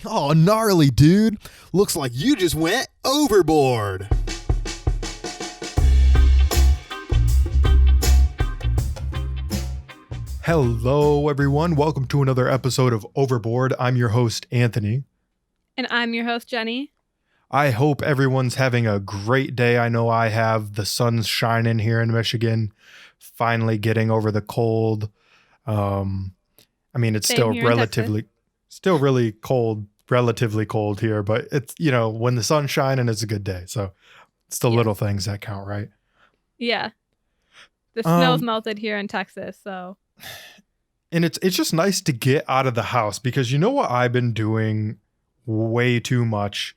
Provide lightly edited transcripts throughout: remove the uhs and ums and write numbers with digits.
Oh, gnarly, dude. Looks like you just went overboard. Hello, everyone. Welcome to another episode of Overboard. I'm your host, Anthony. And I'm your host, Jenny. I hope everyone's having a great day. I know I have. The sun's shining here in Michigan, finally getting over the cold. It's Same still here in Texas. really cold, relatively cold here, but it's, when the sun's shining, it's a good day. So it's the little things that count, right? Yeah. The snow's melted here in Texas, so. And it's just nice to get out of the house because you know what I've been doing way too much,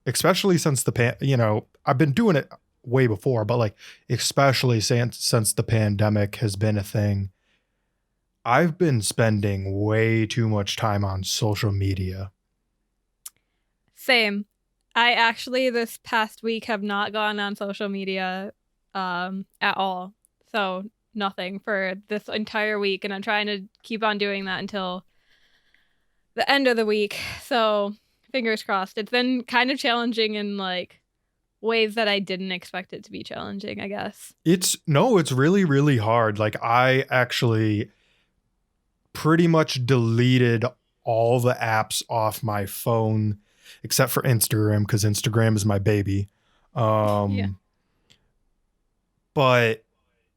especially since I've been doing it way before, but like especially since the pandemic has been a thing. I've been spending way too much time on social media. Same. I actually this past week have not gone on social media at all. So nothing for this entire week, and I'm trying to keep on doing that until the end of the week. So fingers crossed. It's been kind of challenging in like ways that I didn't expect it to be challenging, I guess. It's really, really hard. Like I actually pretty much deleted all the apps off my phone except for Instagram because Instagram is my baby. Yeah. But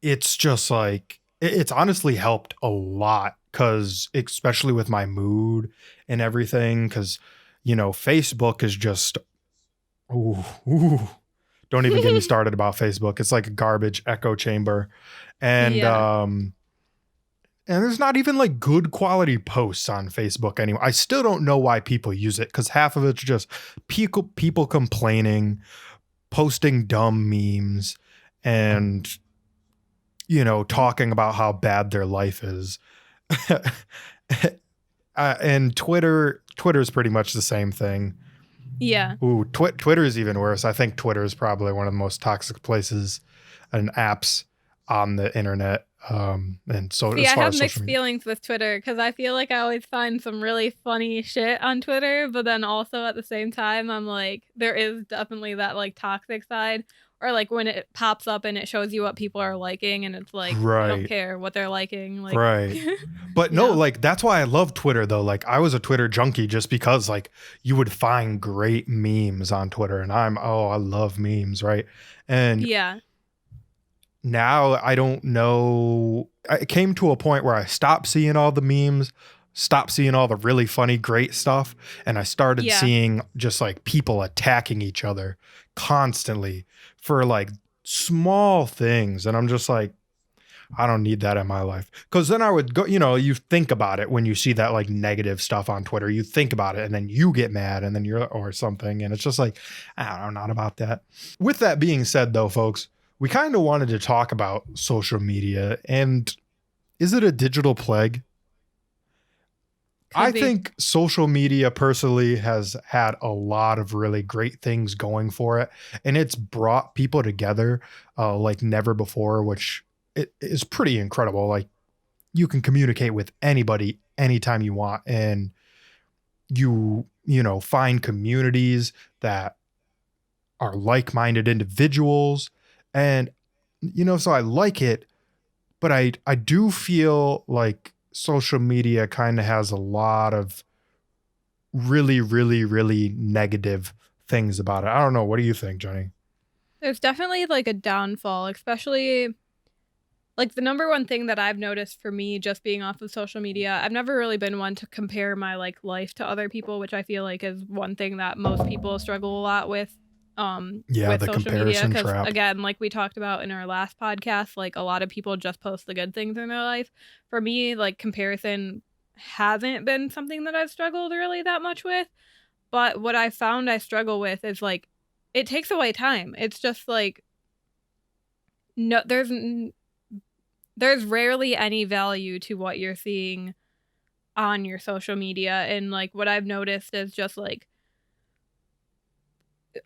it's just like, it's honestly helped a lot because especially with my mood and everything, because, Facebook is just, don't even get me started about Facebook. It's like a garbage echo chamber. And, and there's not even like good quality posts on Facebook anymore. I still don't know why people use it because half of it's just people complaining, posting dumb memes, and talking about how bad their life is. And Twitter is pretty much the same thing. Yeah. Ooh, Twitter is even worse. I think Twitter is probably one of the most toxic places and apps on the internet. And so I have mixed feelings with Twitter because I feel like I always find some really funny shit on Twitter, but then also at the same time, I'm like, there is definitely that like toxic side, or like when it pops up and it shows you what people are liking, and it's like, I don't care what they're liking. Like, right. But no, like that's why I love Twitter though. Like I was a Twitter junkie just because like you would find great memes on Twitter, and I love memes, right? And yeah. Now I don't know. It came to a point where I stopped seeing all the memes, stopped seeing all the really funny, great stuff. And I started seeing just like people attacking each other constantly for like small things. And I'm just like, I don't need that in my life. Because then I would go, you think about it when you see that like negative stuff on Twitter, you think about it and then you get mad and then or something. And it's just like, I don't know, not about that. With that being said though, folks, we kind of wanted to talk about social media, and is it a digital plague? I think social media personally has had a lot of really great things going for it, and it's brought people together like never before, which it is pretty incredible. Like you can communicate with anybody anytime you want, and you find communities that are like-minded individuals. And, so I like it, but I do feel like social media kind of has a lot of really, really, really negative things about it. I don't know. What do you think, Jenny? There's definitely like a downfall, especially like the number one thing that I've noticed for me just being off of social media. I've never really been one to compare my like life to other people, which I feel like is one thing that most people struggle a lot with. With the social media, because trap. again, like we talked about in our last podcast, like a lot of people just post the good things in their life. For me, like comparison hasn't been something that I've struggled really that much with, but what I found I struggle with is like it takes away time. It's just like no, there's rarely any value to what you're seeing on your social media, and like what I've noticed is just like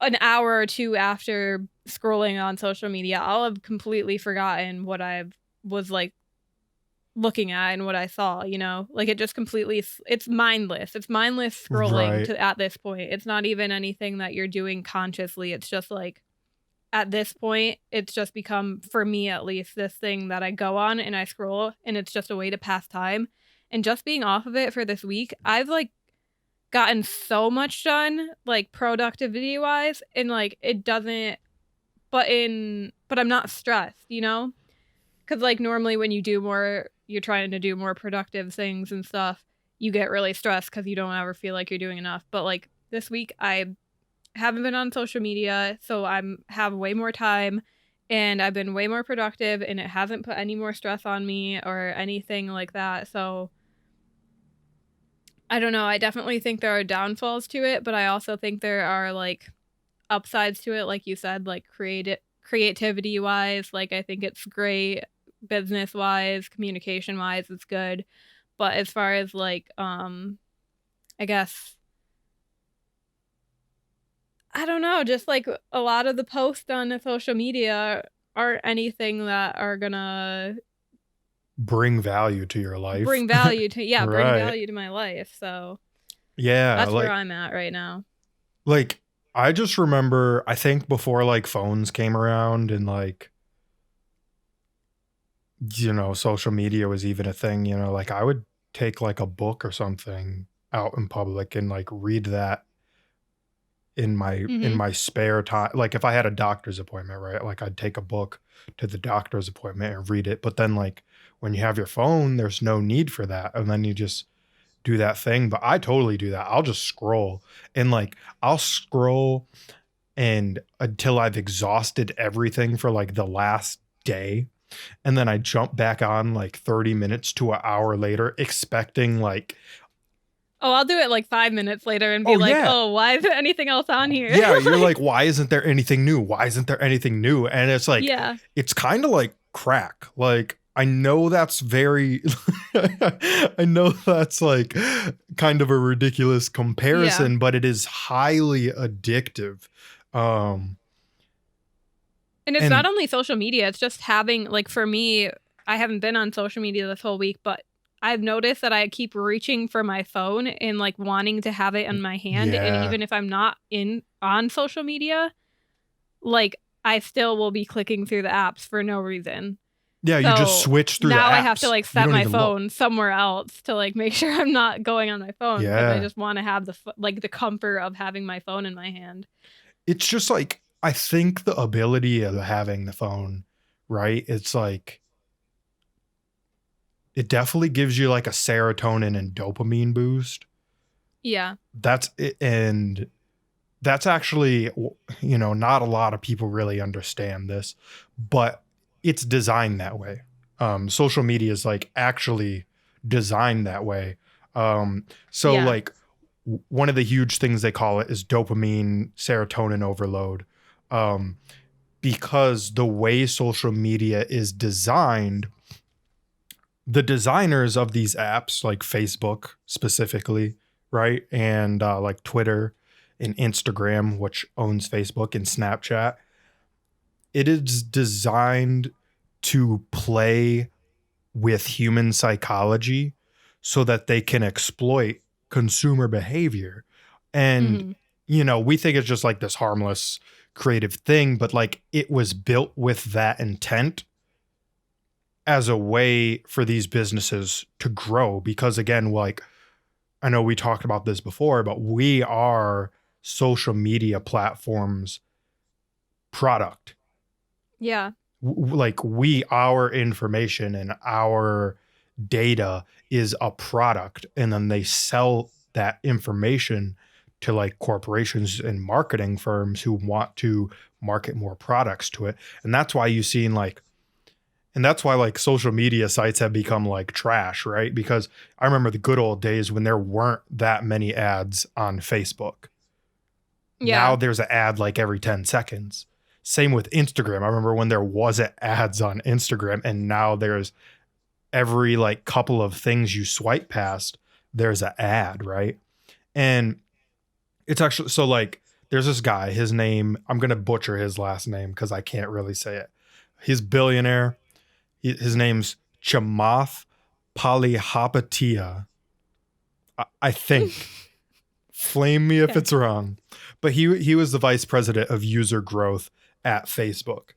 an hour or two after scrolling on social media, I'll have completely forgotten what I was like looking at and what I saw, you know? Like, it just completely it's mindless. It's mindless scrolling Right. to at this point. It's not even anything that you're doing consciously. It's just like at this point, it's just become, for me at least, this thing that I go on and I scroll, and it's just a way to pass time. And just being off of it for this week, I've like gotten so much done, like productivity wise, and like it doesn't, but I'm not stressed, you know? Because like normally when you do more, you're trying to do more productive things and stuff, you get really stressed because you don't ever feel like you're doing enough. But like this week, I haven't been on social media, so I'm have way more time and I've been way more productive and it hasn't put any more stress on me or anything like that. So I don't know. I definitely think there are downfalls to it, but I also think there are like upsides to it, like you said, like creativity wise. Like I think it's great business wise, communication wise, it's good. But as far as like I guess I don't know, just like a lot of the posts on the social media aren't anything that are gonna Bring value to your life. bring value to, yeah, bring Right. value to my life. So Yeah, that's where like I'm at right now. like I just remember I think before like phones came around and like social media was even a thing, like I would take like a book or something out in public and like read that in Mhm. my spare time. Like if I had a doctor's appointment, right? Like I'd take a book to the doctor's appointment and read it. But then like when you have your phone, there's no need for that. And then you just do that thing. But I totally do that. I'll just scroll and like I'll scroll and until I've exhausted everything for like the last day. And then I jump back on like 30 minutes to an hour later, expecting like, Oh, I'll do it like 5 minutes later and be oh like, yeah, "Oh, why isn't anything else on here?" yeah, you're Like, like, why isn't there anything new? Why isn't there anything new? And it's like, yeah. it's kind of like crack. Like, I know that's very, I know that's like kind of a ridiculous Yeah. comparison, but it is highly addictive. Um, And it's not and only social media, it's just having, like, for me, I haven't been on social media this whole week, but I've noticed that I keep reaching for my phone and like wanting to have it in my hand. And yeah, even if I'm not in on social media, like I still will be clicking through the apps for no reason. yeah, you just So switch through the now I have to apps. like You set don't my even look. phone somewhere else to like make sure I'm not going on my phone because I Yeah. just want to have like the comfort of having my phone in my hand. It's just like, I think the ability of having the phone, right? It's like, it definitely gives you like a serotonin and dopamine boost. Yeah. That's it. And that's actually, not a lot of people really understand this, but it's designed that way. Social media is like actually designed that way. So Yeah. like one of the huge things they call it is dopamine serotonin overload. Um, because the way social media is designed, the designers of these apps, like Facebook specifically, right? And like Twitter and Instagram, which owns Facebook, and Snapchat, it is designed to play with human psychology so that they can exploit consumer behavior. And, Hmm. we think it's just like this harmless creative thing, but like it was built with that intent as a way for these businesses to grow. Because again, like I know we talked about this before, but we are social media platforms product. Yeah. Like our information and our data is a product, and then they sell that information to like corporations and marketing firms who want to market more products to it. And that's why you've seen like, and that's why like social media sites have become like trash, right? Because I remember the good old days when there weren't that many ads on Facebook. Now Yeah. there's an ad like every 10 seconds. Same with Instagram. I remember when there wasn't ads on Instagram, and now there's every like couple of things you swipe past, there's an ad, right? And it's actually so like there's this guy, his name, I'm going to butcher his last name because I can't really say it. He's billionaire. His name's Chamath polyhopatia. I think. Flame me if Okay. it's wrong. But he was the vice president of user growth at Facebook.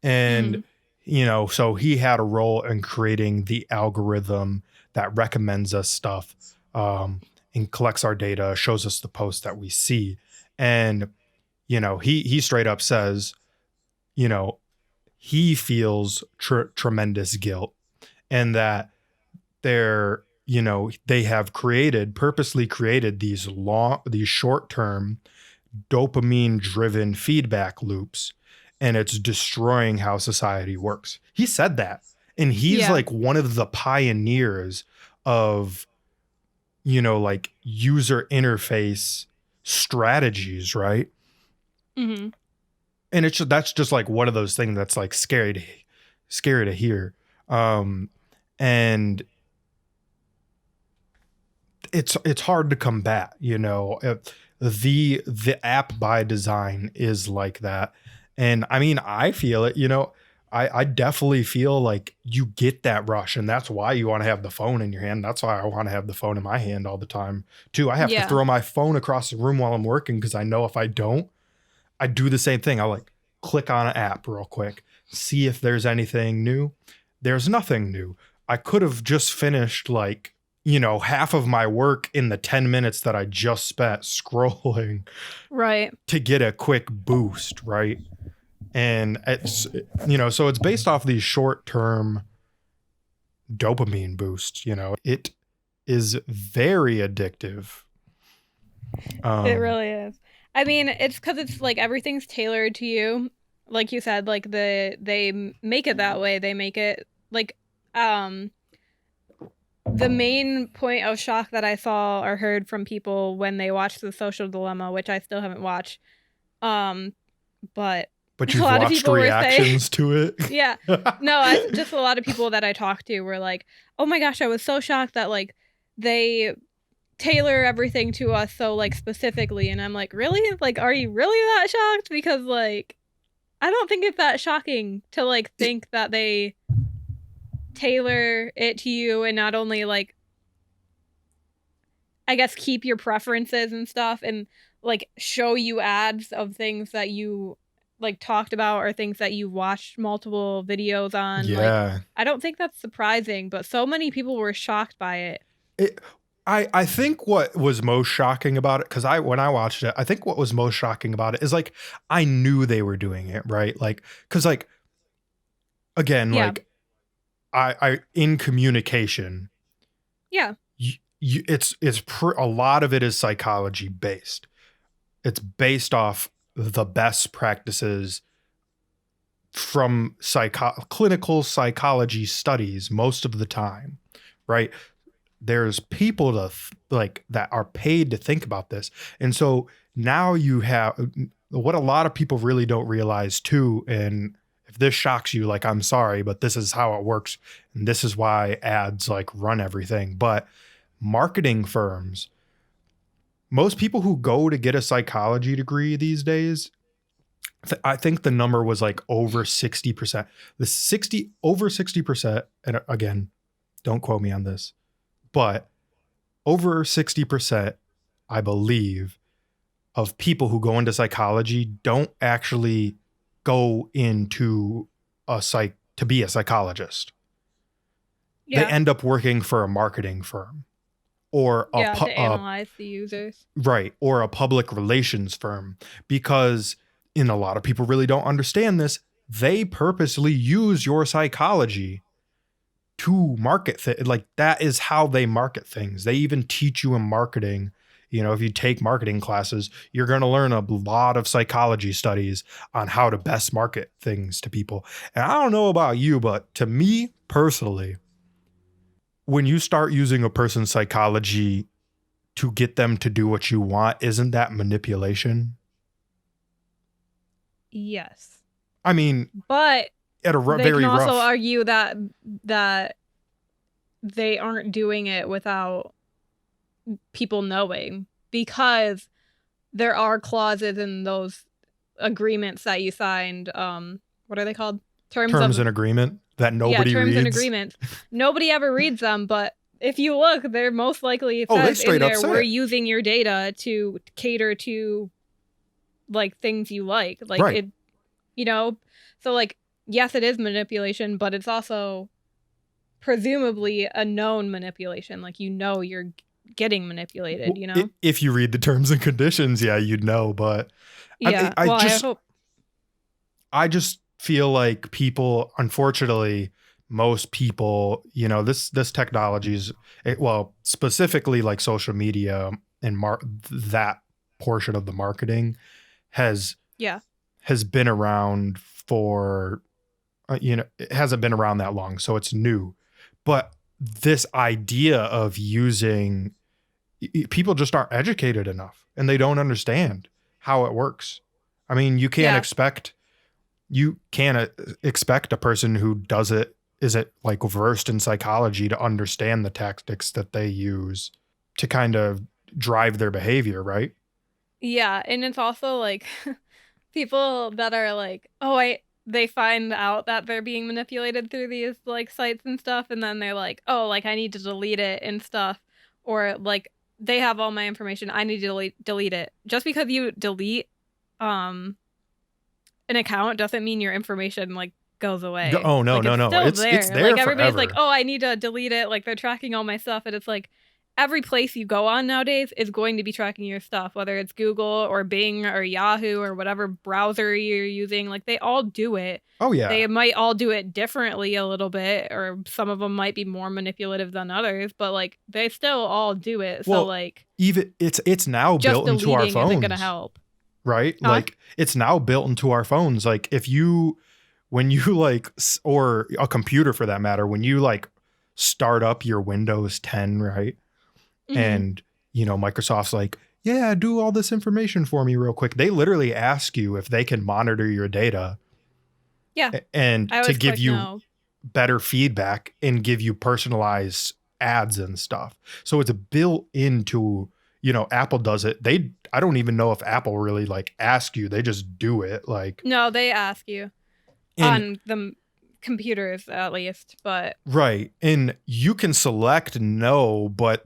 And Hmm. so he had a role in creating the algorithm that recommends us stuff, and collects our data, shows us the posts that we see. And he straight up says, you know, he feels tremendous guilt, and that they have purposely created these short-term dopamine driven feedback loops, and it's destroying how society works. He said that. And he's Yeah. like one of the pioneers of, like user interface strategies, right? Hmm. And that's just like one of those things that's like scary to hear. And it's hard to combat, the app by design is like that. And I mean, I feel it, I definitely feel like you get that rush, and that's why you want to have the phone in your hand. That's why I want to have the phone in my hand all the time too. I have to Yeah. throw my phone across the room while I'm working, because I know if I don't, I do the same thing. I'll like click on an app real quick, see if there's anything new. There's nothing new. I could have just finished like, half of my work in the 10 minutes that I just spent scrolling Right. to get a quick boost, right? And so it's based off these short-term dopamine boosts, It is very addictive. It really is. I mean, it's because it's like everything's tailored to you. Like you said, like they make it that way. They make it like um the main point of shock that I saw or heard from people when they watched The Social Dilemma, which I still haven't watched, um, but But a you've lot of watched people were saying, reactions to it. yeah, no, just a lot of people that I talked to were like, "Oh my gosh, I was so shocked that like they tailor everything to us so like specifically," and I'm like, "Really? Like, are you really that shocked?" Because like, I don't think it's that shocking to like think that they tailor it to you and not only like I guess keep your preferences and stuff and like show you ads of things that you like talked about or things that you watched multiple videos on. Like, Yeah. I don't think that's surprising, but so many people were shocked by it. It, I think what was most shocking about it, because when I watched it, I think what was most shocking about it is like I knew they were doing it, right? Like, because like again, Yeah. like I in communication, Yeah. a lot of it is psychology based. It's based off the best practices from clinical psychology studies most of the time, right? There's people that are paid to think about this. And so now you have what a lot of people really don't realize too. And if this shocks you, like, I'm sorry, but this is how it works. And this is why ads like run everything. But marketing firms, most people who go to get a psychology degree these days, I think the number was like over 60%. Over 60%. And again, don't quote me on this, but over 60%, I believe, of people who go into psychology don't actually go into to be a psychologist. They Yeah. end up working for a marketing firm or Yeah. To analyze the users. right, or a public relations firm, because and a lot of people really don't understand this. They purposely use your psychology to market like that is how they market things. They even teach you in marketing. If you take marketing classes, you're going to learn a lot of psychology studies on how to best market things to people. And I don't know about you, but to me personally, when you start using a person's psychology to get them to do what you want, isn't that manipulation? Yes. I mean, But at a they can very also rough. argue that they aren't doing it without people knowing because there are clauses in those agreements that you signed. What are they called? Terms and agreement. that Yeah, nobody terms and reads. agreements. Nobody ever reads them, but if you look, they're most likely, it Oh, they says in straight up there, say we're it. using your data to cater to like things you like. Like Right. it, you know, so like, yes, it is manipulation, but it's also presumably a known manipulation. Like, you're getting manipulated, you know? If you read the terms and conditions, yeah, you'd know. But Yeah. I Well, I just hope. I just feel like people, unfortunately, most people, this technology is, well, specifically like social media and that portion of the marketing has Yeah. has been around for, it hasn't been around that long, so it's new. But this idea of using, people just aren't educated enough and they don't understand how it works. I mean, Yeah. you can't expect a person who does it isn't like versed in psychology to understand the tactics that they use to kind of drive their behavior, right? Yeah. And it's also like people that are like, they find out that they're being manipulated through these like sites and stuff, and then they're like, oh, like I need to delete it and stuff, or like they have all my information, I need to delete it. Just because you delete um an account doesn't mean your information like goes away. Oh no, Like no, it's no. still It's there. there Like everybody's like, forever. oh, I need to delete it. Like they're tracking all my stuff, and it's like every place you go on nowadays is going to be tracking your stuff, whether it's Google or Bing or Yahoo or whatever browser you're using. Like they all do it. Oh yeah. They might all do it differently a little bit, or some of them might be more manipulative than others, but like they still all do it. So Well, like even it's now just built into our deleting isn't gonna phones, help. right? Huh? Like it's now built into our phones. Like if you when you like or a computer for that matter, when you like start up your Windows 10, right? Mm-hmm. And Microsoft's like, yeah, do all this information for me real quick. They literally ask you if they can monitor your data Yeah. and I to always give click you no. better feedback and give you personalized ads and stuff. So it's built into, Apple does it. I don't even know if Apple really like ask you. They just do it like. No, they ask you And on the computers at least, but right. And you can select no, but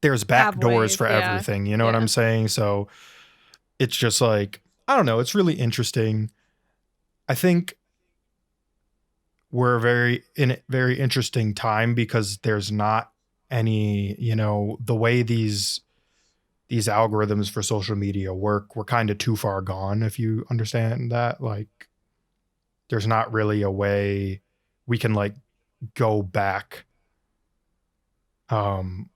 there's back have doors ways. for Yeah. everything. You know what Yeah. I'm saying? So it's just like, I don't know. It's really interesting. I think we're in a very interesting time because there's not any, the way these algorithms for social media work, we're kind of too far gone, if you understand that. Like there's not really a way we can like go back. Um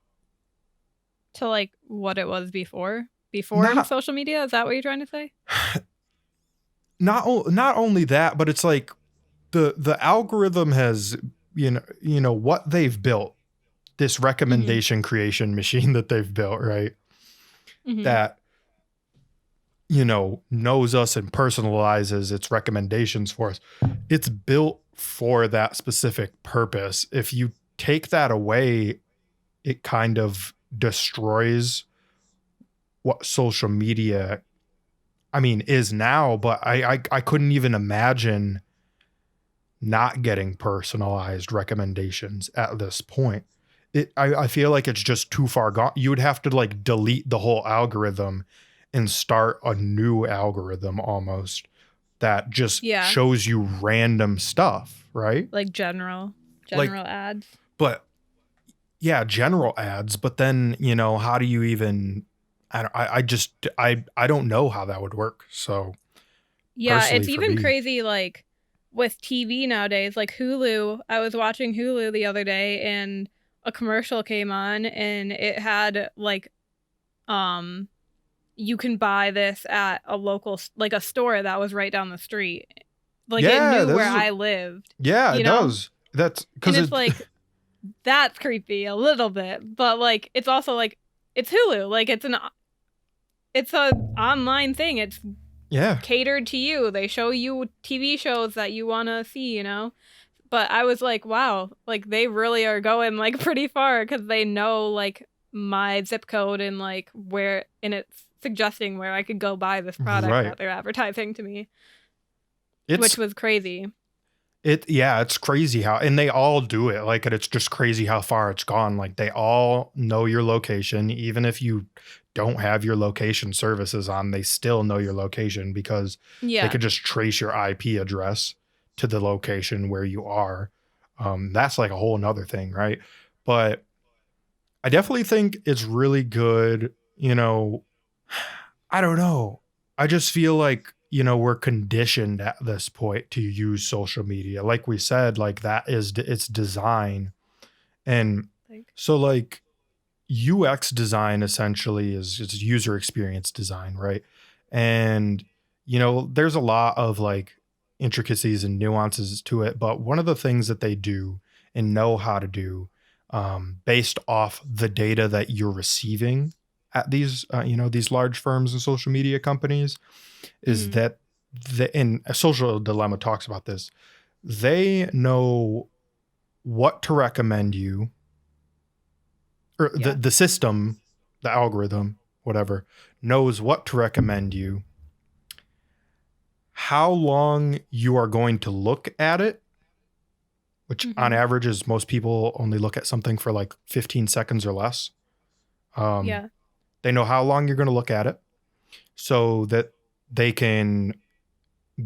To like what it was before not social media. Is that what you're trying to say? not only that, but it's like the algorithm has, what they've built, this Mm-hmm. recommendation creation machine that they've built, right? Mm-hmm. That knows us and personalizes its recommendations for us. It's built for that specific purpose. If you take that away, it kind of destroys what social media, I mean, is now. But I couldn't even imagine not getting personalized recommendations at this point. I feel like it's just too far gone. You would have to like delete the whole algorithm and start a new algorithm almost that just Yeah. shows you random stuff, right? Like general Like, ads. but yeah, general ads. But then, how do you even, I don't know how that would work. So Yeah, personally it's for even me, crazy like with TV nowadays, like Hulu. I was watching Hulu the other day and a commercial came on and it had like um you can buy this at a local like a store that was right down the street. Like it yeah, knew where I lived, yeah, you it know? does. That's And because it's it, like that's creepy a little bit, but like it's also like it's Hulu. Like it's a online thing. It's yeah, catered to you. They show you TV shows that you want to see, you know? But I was like, wow, like they really are going like pretty far because they know like my zip code and like where, and it's suggesting where I could go buy this product right. that they're advertising to me, It's which was crazy. It's crazy how, and they all do it. Like, and it's just crazy how far it's gone. Like, they all know your location, even if you don't have your location services on, they still know your location because they Yeah. could just trace your IP address to the location where you are. That's like a whole nother thing, right? But I definitely think it's really good. I don't know. I just feel like, we're conditioned at this point to use social media. Like we said, like that is its design. And Like, so like UX design essentially is user experience design, right? And there's a lot of like intricacies and nuances to it, but one of the things that they do and know how to do, based off the data that you're receiving at these large firms and social media companies, is mhm. that and a social dilemma talks about this. They know what to recommend you, or the Yeah. the system, the algorithm, whatever, knows what to recommend you, how long you are going to look at it, which on Mhm. average is most people only look at something for like 15 seconds or less. Um, Yeah. they know how long you're going to look at it so that they can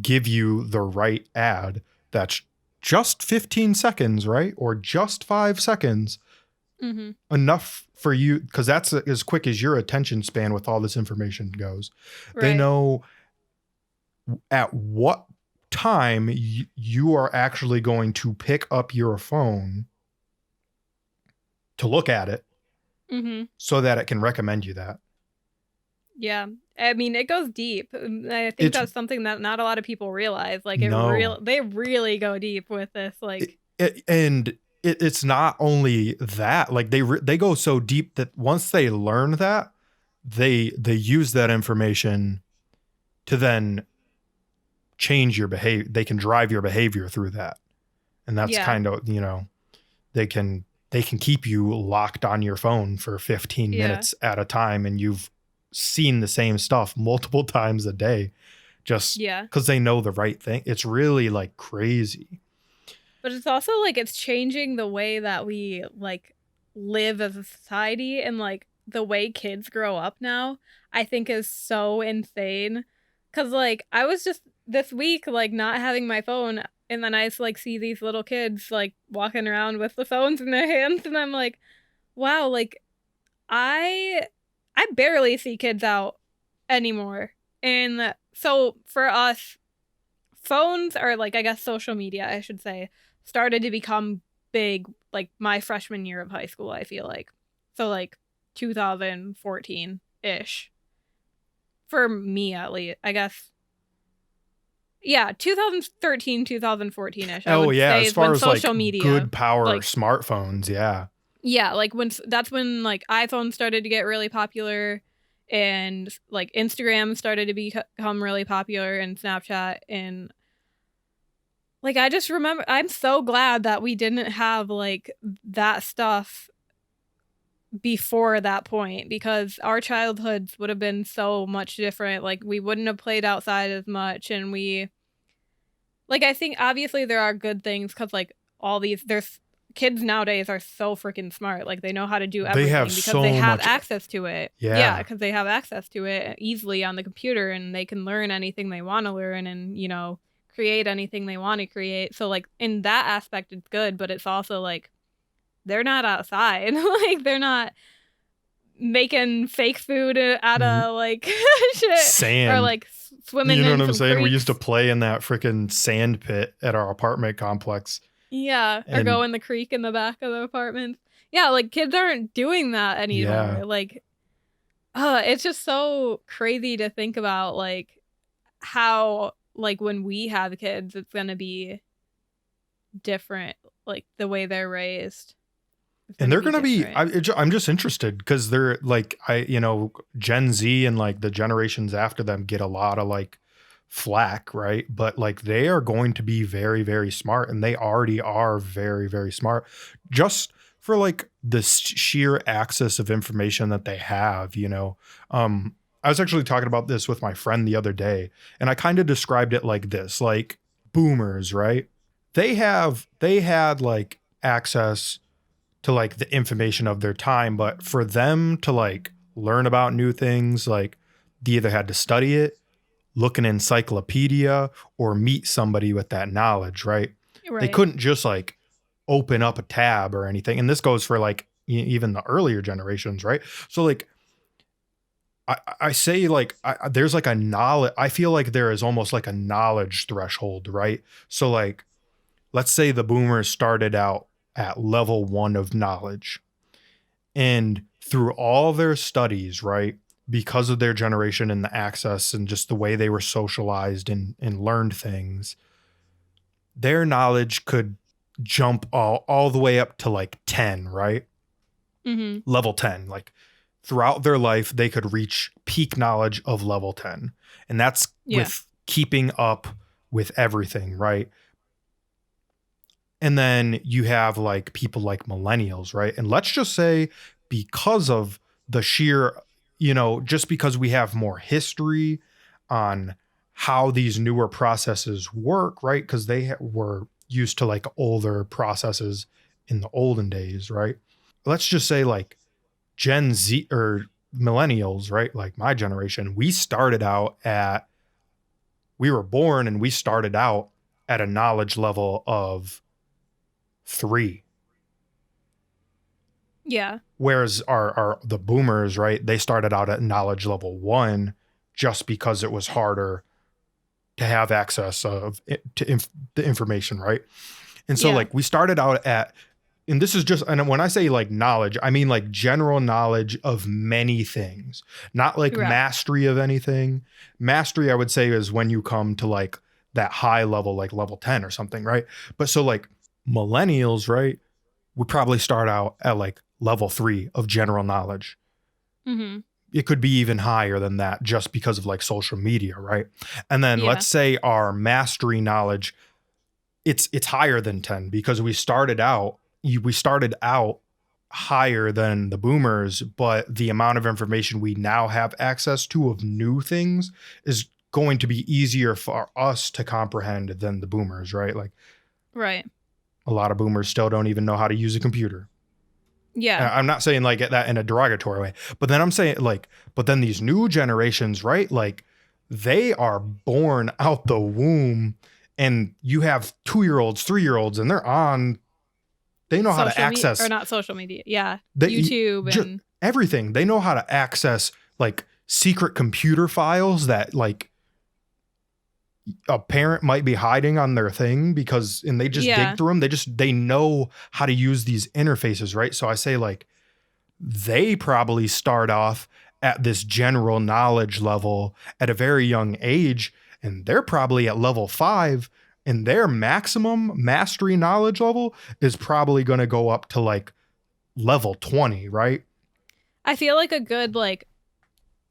give you the right ad that's just 15 seconds, right? Or just 5 seconds, Mhm. enough for you, because that's as quick as your attention span with all this information goes. They Right. know at what time you are actually going to pick up your phone to look at it Mhm. so that it can recommend you that. Yeah. I mean, it goes deep. I think It's that's something that not a lot of people realize. Like no, they really go deep with this. it, Like, it's not only that, like they go so deep that once they learn that, they use that information to then change your behavior. They can drive your behavior through that. And that's yeah. kind of, they can keep you locked on your phone for 15 Yeah. minutes at a time, and you've seen the same stuff multiple times a day just Yeah. because they know the right thing. It's really like crazy. But it's also like it's changing the way that we like live as a society, and like the way kids grow up now, I think is so insane. Cause like I was just this week like not having my phone, and then I just like see these little kids like walking around with the phones in their hands, and I'm like, wow, like I I barely see kids out anymore. And so for us, phones, or like I guess social media, I should say, started to become big like my freshman year of high school, I feel like. So like 2014-ish. For me at least. I guess yeah, 2013, 2014-ish, I Oh would yeah, say as is far when as like social media good power like smartphones, yeah. yeah, like when that's when like iPhone started to get really popular, and like Instagram started to become really popular, and Snapchat, and like I just remember I'm so glad that we didn't have like that stuff before that point, because our childhoods would have been so much different. Like we wouldn't have played outside as much, and we like I think obviously there are good things, cuz like all these there's kids nowadays are so freaking smart. Like they know how to do They have everything because they so have much, access to it. Yeah, yeah. because they have access to it easily on the computer, and they can learn anything they want to learn, and create anything they want to create. So like in that aspect it's good, but it's also like they're not outside. Like they're not making fake food out N- of like shit, or Sand. like swimming You know what in I'm some saying? We used to creeks. play in that freaking sand pit at our apartment complex. Yeah, or go And in the creek in the back of the apartment. Yeah, like kids aren't doing that yeah. anymore. Like, it's just so crazy to think about like how like when we have kids it's going to be different, like the way they're raised is And going to they're be gonna be. different. I'm just interested because they're like Gen Z and like the generations after them get a lot of like flack, right? But like they are going to be very very smart, and they already are very very smart, just for like the sheer access of information that they have. I was actually talking about this with my friend the other day, and I kind of described it like this: like boomers, right? they had like access to like the information of their time, but for them to like learn about new things, like they either had to study it, look an encyclopedia, or meet somebody with that knowledge, right? They Right. couldn't just like open up a tab or anything. And this goes for like even the earlier generations, right? So like I say like there's like a knowledge. I feel like there is almost like a knowledge threshold, right? So like let's say the boomers started out at level 1 of knowledge, and through all their studies, right, because of their generation and the access and just the way they were socialized and learned things, their knowledge could jump all the way up to like 10, right? Mhm. Level 10. Like throughout their life, they could reach peak knowledge of level 10. And that's Yeah. with keeping up with everything, right? And then you have like people like millennials, right? And let's just say because of the sheer, just because we have more history on how these newer processes work, right? Because were used to like older processes in the olden days, right? Let's just say like Gen Z or millennials, right? Like my generation, we were born and we started out at a knowledge level of 3. Yeah. Whereas our the boomers, right, they started out at knowledge level 1 just because it was harder to have access of the information, right? And so Yeah. like we started out at, and this is just, and when I say like knowledge, I mean like general knowledge of many things, not like Right. mastery of anything. Mastery, I would say, is when you come to like that high level, like level 10 or something, right? But so like millennials, right, would probably start out at like level 3 of general knowledge. Mhm. It could be even higher than that just because of like social media, right? And then Yeah. let's say our mastery knowledge, it's higher than 10 because we started out higher than the boomers, but the amount of information we now have access to of new things is going to be easier for us to comprehend than the boomers, right? Like Right. a lot of boomers still don't even know how to use a computer. Yeah. I'm not saying like that in a derogatory way, but then I'm saying like, but then these new generations, right? Like they are born out the womb, and you have 2-year-olds, 3-year-olds, and they know how to Social media or access not social media. Yeah. they YouTube just and everything. They know how to access like secret computer files that like a parent might be hiding on their thing because, and they just dig yeah. through them. They know how to use these interfaces, right? So I say like, they probably start off at this general knowledge level at a very young age, and they're probably at level 5, and their maximum mastery knowledge level is probably going to go up to like level 20, right? I feel like a good like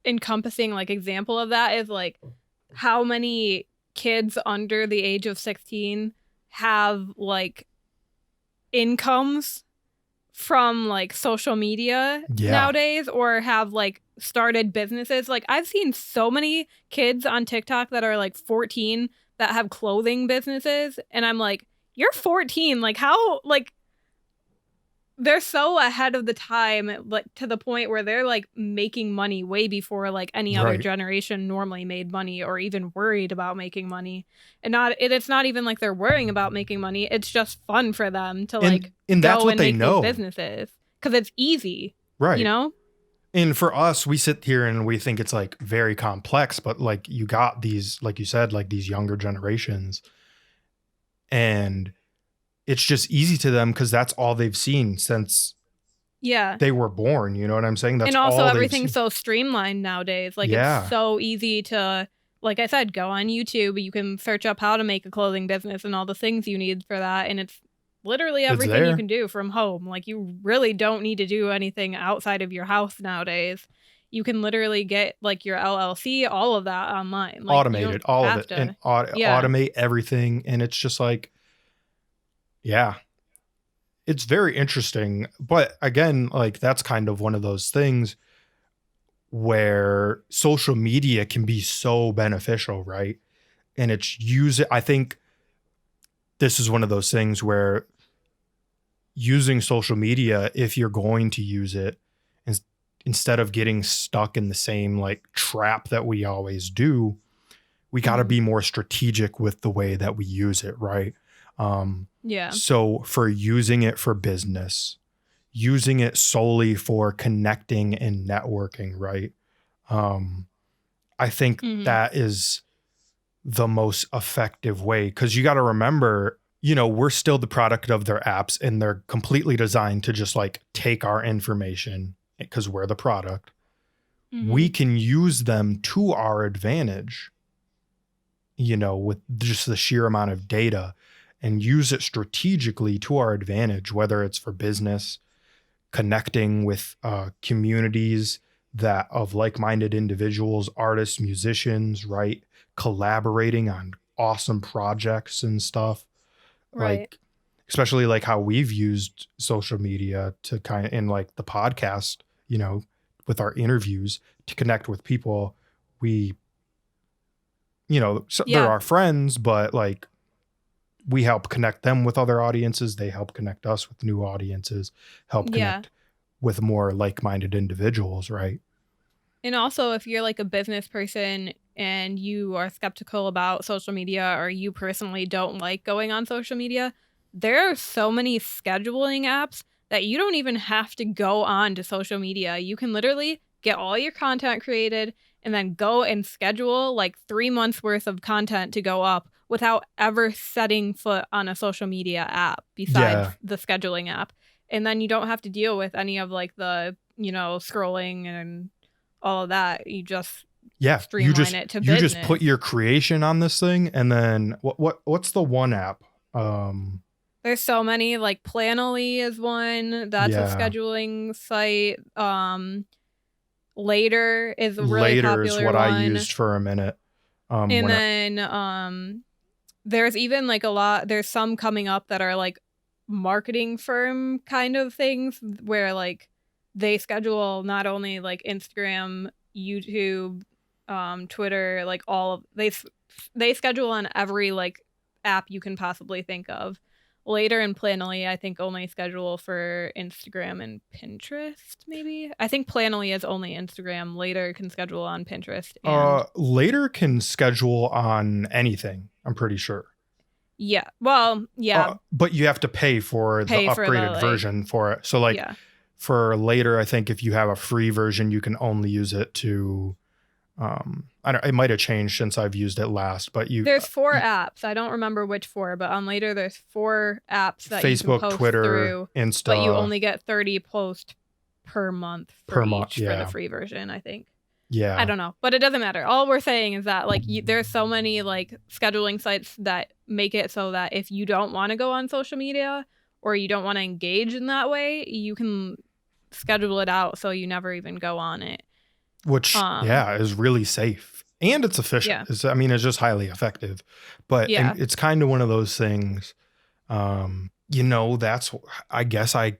encompassing like example of that is like how many kids under the age of 16 have like incomes from like social media Yeah. nowadays or have like started businesses. Like I've seen so many kids on TikTok that are like 14 that have clothing businesses and I'm like, you're 14, like how like they're so ahead of the time, like to the point where they're like making money way before like any other Right. generation normally made money or even worried about making money. And it's not even like they're worrying about making money. It's just fun for them to And like and that's go what and they make these know. businesses because it's easy, you Right. know? And for us, we sit here and we think it's like very complex, but like you got these, like you said, like these younger generations, and it's just easy to them because that's all they've seen since Yeah. they were born. You know what I'm saying? That's And also all they've everything's seen. so streamlined nowadays. Like it's Yeah, so easy to like I said, go on YouTube, you can search up how to make a clothing business and all the things you need for that and it's literally it's everything you there. can do from home. Like you really don't need to do anything outside of your house nowadays. You can literally get like your LLC, all of that online. Like you don't Automated, all of have it, and to. Yeah. automate everything. And it's just like, yeah, it's very interesting. But again, like that's kind of one of those things where social media can be so beneficial, right? And it's use it. I think this is one of those things where using social media, if you're going to use it, instead of getting stuck in the same like trap that we always do, we got to be more strategic with the way that we use it, right? Yeah. So for using it for business, using it solely for connecting and networking, right? I think that is the most effective way, because you got to remember, we're still the product of their apps, and they're completely designed to just like take our information because we're the product. We can use them to our advantage, with just the sheer amount of data, and use it strategically to our advantage, whether it's for business, connecting with communities that of like-minded individuals, artists, musicians, right? Collaborating on awesome projects and stuff. Right. Like, especially like how we've used social media to kind of, in like the podcast, with our interviews, to connect with people. We, they're our friends, but like we help connect them with other audiences. They help connect us with new audiences, help connect with more like-minded individuals, right? And also, if you're like a business person and you are skeptical about social media, or you personally don't like going on social media, there are so many scheduling apps that you don't even have to go on to social media. You can literally get all your content created and then go and schedule like 3 months worth of content to go up without ever setting foot on a social media app besides the scheduling app. And then you don't have to deal with any of like the, scrolling and all of that. You just streamline it to business. You just put your creation on this thing, and then what's the one app? There's so many, like Planoly is one. That's a scheduling site. Later is a really popular one. Later is what I used for a minute. And then there's even like there's some coming up that are like marketing firm kind of things, where like they schedule not only like Instagram, YouTube, Twitter, like they schedule on every like app you can possibly think of. Later and Planoly, I think, only schedule for Instagram and Pinterest, maybe. I think Planoly is only Instagram. Later can schedule on Pinterest. And Later can schedule on anything, I'm pretty sure. Yeah. Well, yeah. But you have to pay for the upgraded version for it. So like for Later, I think if you have a free version, you can only use it to it might have changed since I've used it last, but there's 4 apps. I don't remember which 4, but on Later there's 4 apps that Facebook, you can post Twitter, through, Insta, but you only get 30 posts per month for the free version, I think. Yeah. I don't know, but it doesn't matter. All we're saying is that like there's so many like scheduling sites that make it so that if you don't want to go on social media, or you don't want to engage in that way, you can schedule it out so you never even go on it. Which, is really safe, and it's efficient. It's just highly effective, but it's kind of one of those things, that's, I guess like,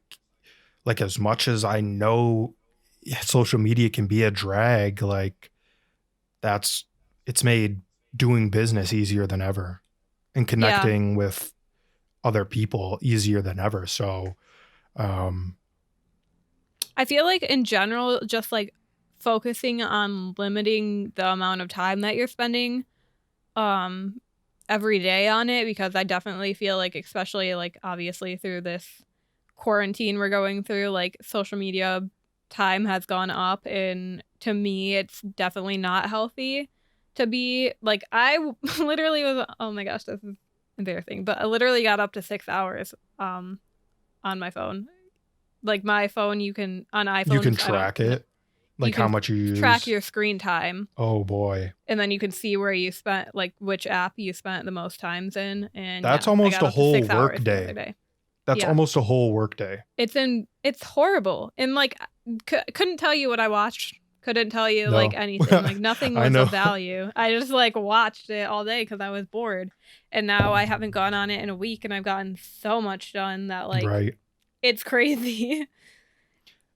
as much as I know social media can be a drag, like it's made doing business easier than ever, and connecting with other people easier than ever. So, I feel like in general, just like focusing on limiting the amount of time that you're spending every day on it, because I definitely feel like, especially like obviously through this quarantine we're going through, like social media time has gone up, and to me it's definitely not healthy to be like, I literally was, oh my gosh, this is embarrassing, but I literally got up to 6 hours on my phone. Like my phone, you can, on iPhone, you can track it. Like how much you use. Track your screen time. Oh boy. And then you can see where you spent, like which app you spent the most times in. And that's almost a whole work day. That's almost a whole work day. It's horrible. And like, couldn't tell you what I watched. Couldn't tell you like anything. Like nothing was of value. I just like watched it all day because I was bored. And now I haven't gone on it in a week, and I've gotten so much done that like, it's crazy.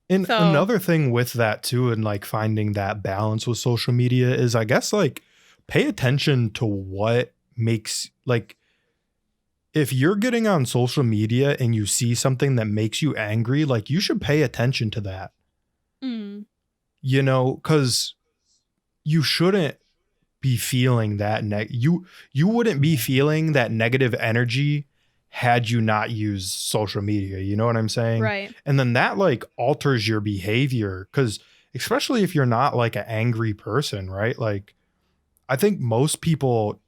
And another thing with that too, and like finding that balance with social media, is I guess like pay attention to what makes, like, if you're getting on social media and you see something that makes you angry, like you should pay attention to that, Mm. because you shouldn't be feeling that you wouldn't be feeling that negative energy had you not used social media. You know what I'm saying? Right. And then that like alters your behavior because especially if you're not like an angry person, right? Like I think most people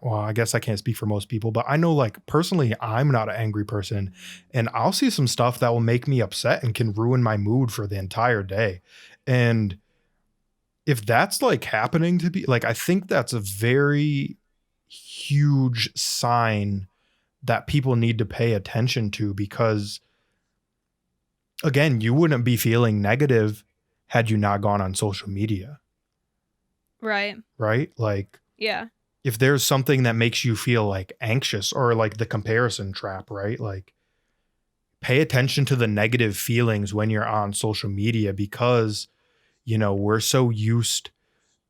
well, I guess I can't speak for most people, but I know like personally, I'm not an angry person and I'll see some stuff that will make me upset and can ruin my mood for the entire day. And if that's like happening to be like, I think that's a very huge sign that people need to pay attention to because again, you wouldn't be feeling negative had you not gone on social media, Right. right? Like Yeah. if there's something that makes you feel like anxious or like the comparison trap, right? Like pay attention to the negative feelings when you're on social media because, we're so used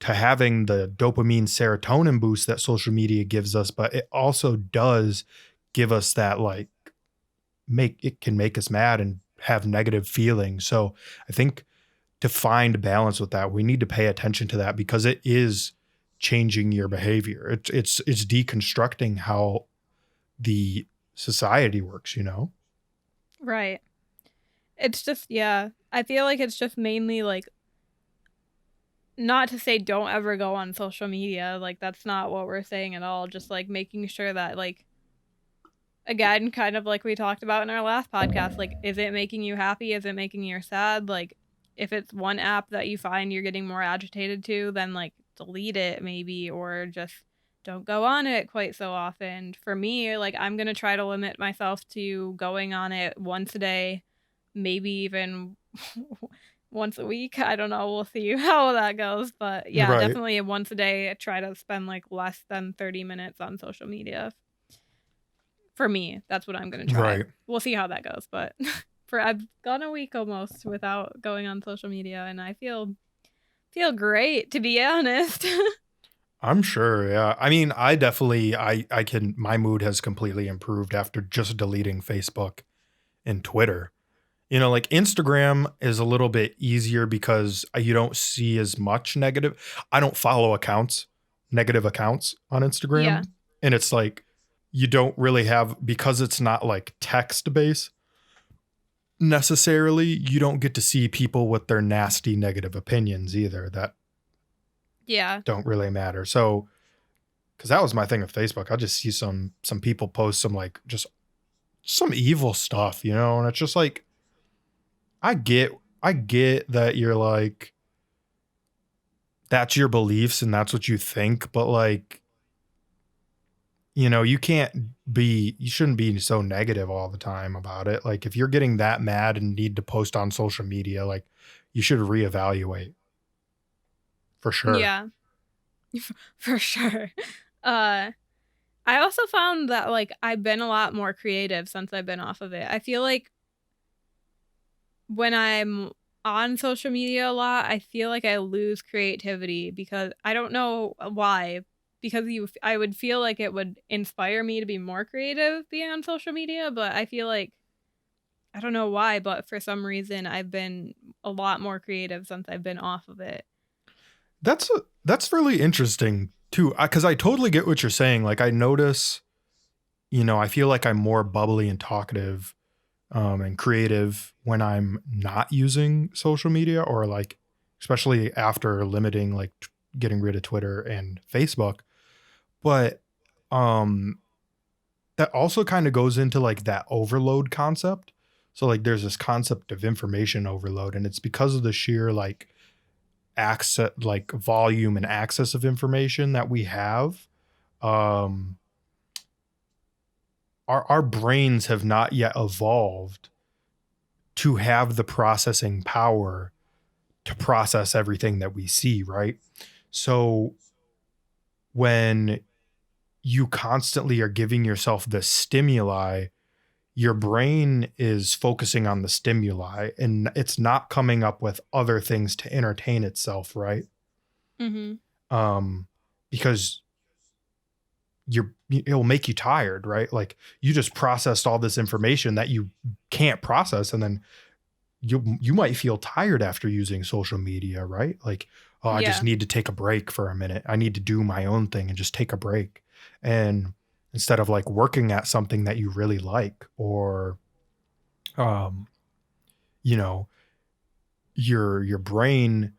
to having the dopamine serotonin boost that social media gives us, but it also does give us that like make it can make us mad and have negative feelings. So I think to find balance with that, we need to pay attention to that because it is changing your behavior. It's deconstructing how the society works. Right. It's just, yeah. I feel like it's just mainly like, not to say don't ever go on social media. Like, that's not what we're saying at all. Just like making sure that, like, again, kind of like we talked about in our last podcast, like, is it making you happy? Is it making you sad? Like, if it's one app that you find you're getting more agitated to, then like delete it maybe, or just don't go on it quite so often. For me, like, I'm going to try to limit myself to going on it once a day, maybe even once a week. I don't know. We'll see how that goes. But yeah, Right. definitely once a day, I try to spend like less than 30 minutes on social media. For me, that's what I'm gonna try. Right. We'll see how that goes, but for I've gone a week almost without going on social media, and I feel great, to be honest. I'm sure. Yeah. I mean, I definitely I can my mood has completely improved after just deleting Facebook and Twitter. Like Instagram is a little bit easier because you don't see as much negative. I don't follow negative accounts on Yeah. Instagram. And it's like you don't really have, because it's not like text based necessarily, you don't get to see people with their nasty negative opinions either that Yeah. don't really matter. So, because that was my thing with Facebook, I just see some people post some like just some evil stuff, and it's just like I get I get that you're like that's your beliefs and that's what you think, but like, you shouldn't be so negative all the time about it. Like if you're getting that mad and need to post on social media, like you should reevaluate for sure. Yeah. For sure. Uh, I also found that, like, I've been a lot more creative since I've been off of it. I feel like when I'm on social media a lot, I feel like I lose creativity because I don't know why. Because I would feel like it would inspire me to be more creative being on social media, but I feel like I don't know why, but for some reason I've been a lot more creative since I've been off of it. That's really interesting too, because I totally get what you're saying. Like I notice, I feel like I'm more bubbly and talkative and creative when I'm not using social media or like, especially after limiting, like getting rid of Twitter and Facebook. But um, that also kind of goes into like that overload concept. So like there's this concept of information overload, and it's because of the sheer like access, like volume and access of information that we have. Um, our brains have not yet evolved to have the processing power to process everything that we see, right? So when you constantly are giving yourself the stimuli, your brain is focusing on the stimuli and it's not coming up with other things to entertain itself, right? Mhm. Um, because your it'll make you tired, right? Like you just processed all this information that you can't process, and then you might feel tired after using social media, right? Like, oh, I just Yeah. need to take a break for a minute. I need to do my own thing and just take a break. And instead of like working at something that you really like, or um, you know, your brain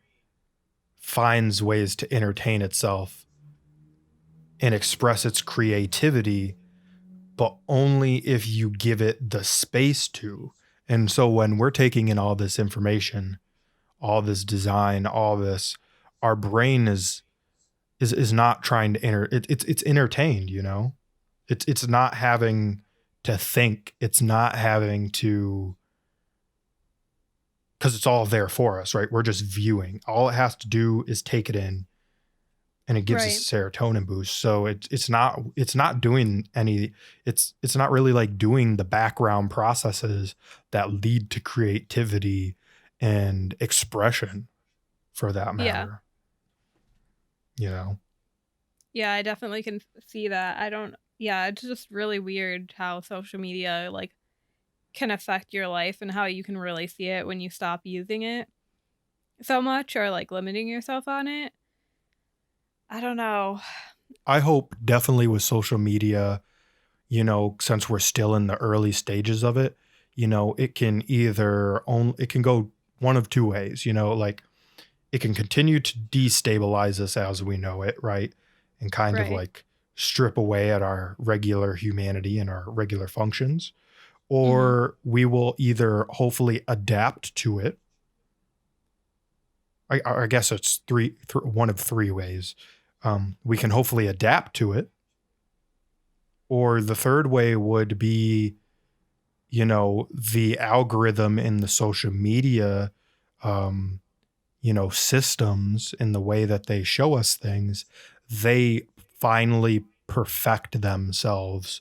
finds ways to entertain itself and express its creativity, but only if you give it the space to. And so when we're taking in all this information, all this design, all this, our brain is not trying to it's entertained, you know? It's not having to think. It's not having to, because it's all there for us, right? We're just viewing. All it has to do is take it in, and it gives us Right. a serotonin boost. So it's not doing any, it's not really like doing the background processes that lead to creativity and expression, for that Yeah. matter, you know? Yeah, I definitely can see that. I don't Yeah, it's just really weird how social media, like, can affect your life and how you can really see it when you stop using it so much or, like, limiting yourself on it. I don't know. I hope definitely with social media, since we're still in the early stages of it, it can it can go one of two ways, like it can continue to destabilize us as we know it, right? And kind of Right. like strip away at our regular humanity and our regular functions. Mhm. Or we will either hopefully adapt to it. I guess it's one of three ways. We can hopefully adapt to it. Or the third way would be, the algorithm in the social media, um, systems, in the way that they show us things, they finally perfect themselves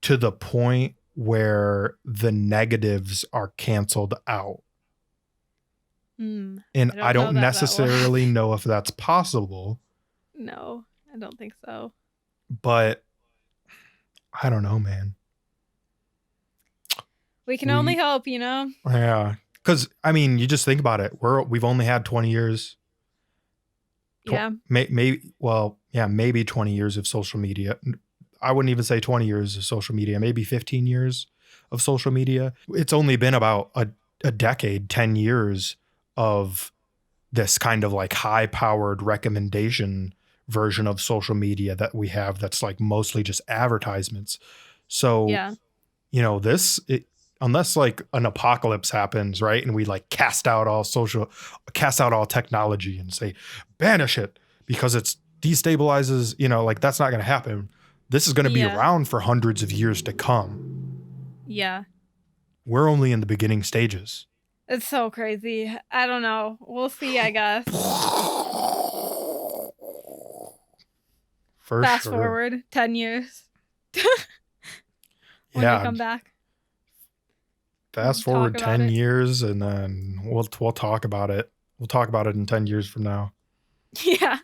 to the point where the negatives are canceled out. And I I don't know don't that that will necessarily happen. know if that's possible, No, I don't think so. but I don't know, man. We can only We hope, you know? Yeah, because I mean, you just think about it. We've only had 20 years, Yeah. maybe, well, yeah, maybe 20 years of social media. I wouldn't even say 20 years of social media, maybe 15 years of social media. It's only been about a decade, 10 years of this kind of like high powered recommendation version of social media that we have, that's like mostly just advertisements. So, Yeah. unless like an apocalypse happens, right? And we like cast out all technology and say, banish it because it's destabilizes, like that's not going to happen. This is going to be Yeah. around for hundreds of years to come. Yeah. We're only in the beginning stages. It's so crazy. I don't know. We'll see, I guess. For Fast sure. forward 10 years when we Yeah. come back Fast and talk forward about 10 it. years and then we'll talk about it. We'll talk about it in 10 years from now. Yeah.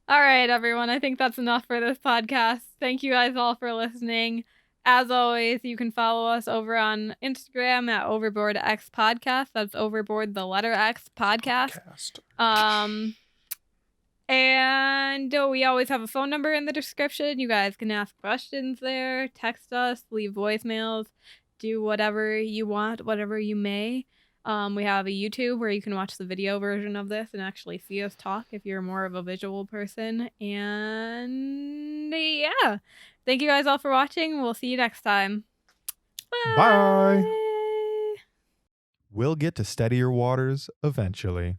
All right, everyone. I think that's enough for this podcast. Thank you guys all for listening. As always, you can follow us over on Instagram at Overboard X Podcast. That's Overboard the letter X podcast. Podcast. Um, and we always have a phone number in the description. You guys can ask questions there, text us, leave voicemails, do whatever you want, whatever you may. We have a YouTube where you can watch the video version of this and actually see us talk if you're more of a visual person. And yeah, thank you guys all for watching. We'll see you next time. Bye. Bye. We'll get to steadier waters eventually.